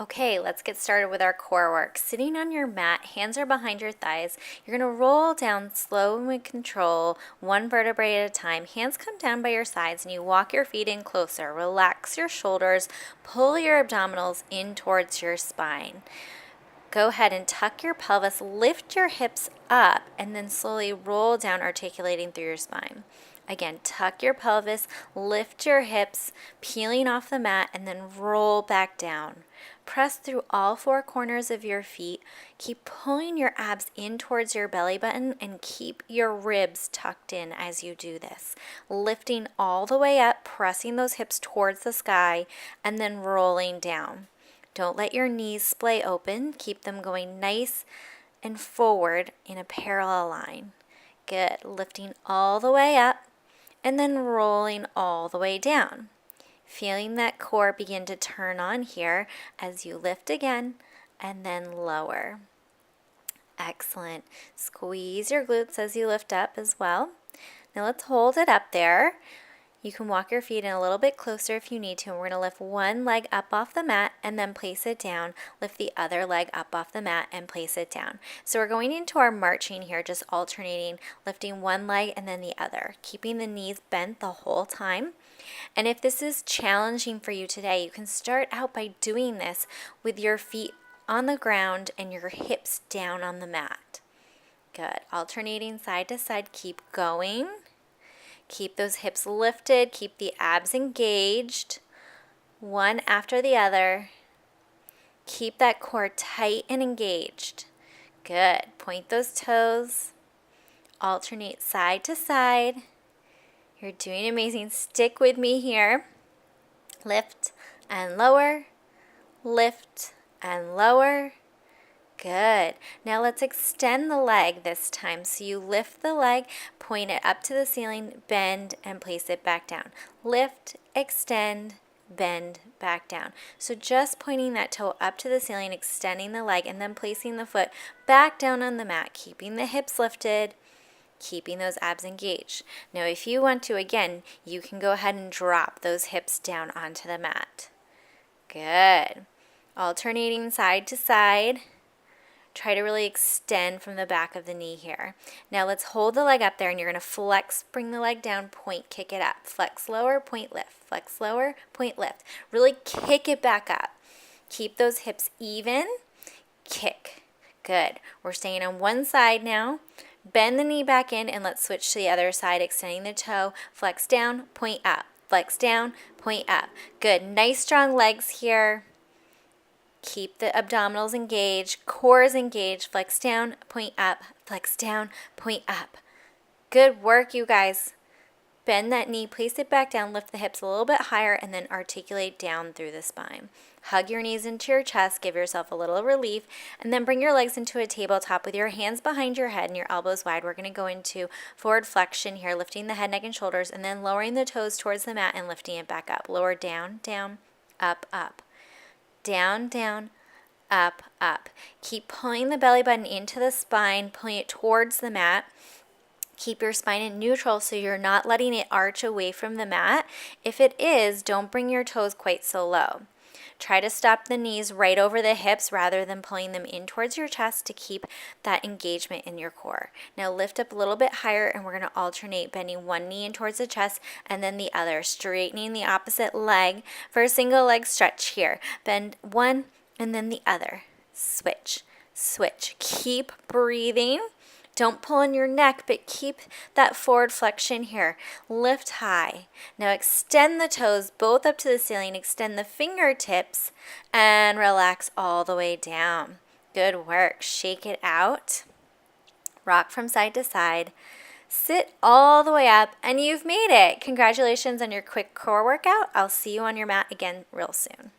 Okay, let's get started with our core work. Sitting on your mat, hands are behind your thighs. You're going to roll down slow and with control, one vertebrae at a time. Hands come down by your sides and you walk your feet in closer. Relax your shoulders, pull your abdominals in towards your spine. Go ahead and tuck your pelvis, lift your hips up, and then slowly roll down, articulating through your spine. Again, tuck your pelvis, lift your hips, peeling off the mat, and then roll back down. Press through all four corners of your feet. Keep pulling your abs in towards your belly button and keep your ribs tucked in as you do this. Lifting all the way up, pressing those hips towards the sky, and then rolling down. Don't let your knees splay open. Keep them going nice and forward in a parallel line. Good. Lifting all the way up and then rolling all the way down. Feeling that core begin to turn on here as you lift again and then lower. Excellent. Squeeze your glutes as you lift up as well. Now let's hold it up there. You can walk your feet in a little bit closer if you need to. And we're going to lift one leg up off the mat and then place it down. Lift the other leg up off the mat and place it down. So we're going into our marching here, just alternating, lifting one leg and then the other, keeping the knees bent the whole time. And if this is challenging for you today, you can start out by doing this with your feet on the ground and your hips down on the mat. Good. Alternating side to side. Keep going. Keep those hips lifted. Keep the abs engaged. One after the other. Keep that core tight and engaged. Good. Point those toes. Alternate side to side. You're doing amazing. Stick with me here. Lift and lower. Lift and lower. Good. Now let's extend the leg this time. So you lift the leg, point it up to the ceiling, bend, and place it back down. Lift, extend, bend, back down. So just pointing that toe up to the ceiling, extending the leg, and then placing the foot back down on the mat, keeping the hips lifted, keeping those abs engaged. Now if you want to, again, you can go ahead and drop those hips down onto the mat. Good. Alternating side to side. Try to really extend from the back of the knee here. Now let's hold the leg up there and you're going to flex, bring the leg down, point, kick it up. Flex lower, point, lift. Flex lower, point, lift. Really kick it back up. Keep those hips even. Kick. Good. We're staying on one side now. Bend the knee back in and let's switch to the other side, extending the toe. Flex down, point up. Flex down, point up. Good. Nice strong legs here. Keep the abdominals engaged, core is engaged, flex down, point up, flex down, point up. Good work, you guys. Bend that knee, place it back down, lift the hips a little bit higher, and then articulate down through the spine. Hug your knees into your chest, give yourself a little relief, and then bring your legs into a tabletop with your hands behind your head and your elbows wide. We're going to go into forward flexion here, lifting the head, neck, and shoulders, and then lowering the toes towards the mat and lifting it back up. Lower down, down, up, up. Down, down, up, up. Keep pulling the belly button into the spine, pulling it towards the mat. Keep your spine in neutral so you're not letting it arch away from the mat. If it is, don't bring your toes quite so low. Try to stop the knees right over the hips rather than pulling them in towards your chest to keep that engagement in your core. Now lift up a little bit higher and we're going to alternate bending one knee in towards the chest and then the other, straightening the opposite leg for a single leg stretch here. Bend one and then the other. Switch, switch. Keep breathing. Don't pull in your neck, but keep that forward flexion here. Lift high. Now extend the toes both up to the ceiling. Extend the fingertips and relax all the way down. Good work. Shake it out. Rock from side to side. Sit all the way up, and you've made it. Congratulations on your quick core workout. I'll see you on your mat again real soon.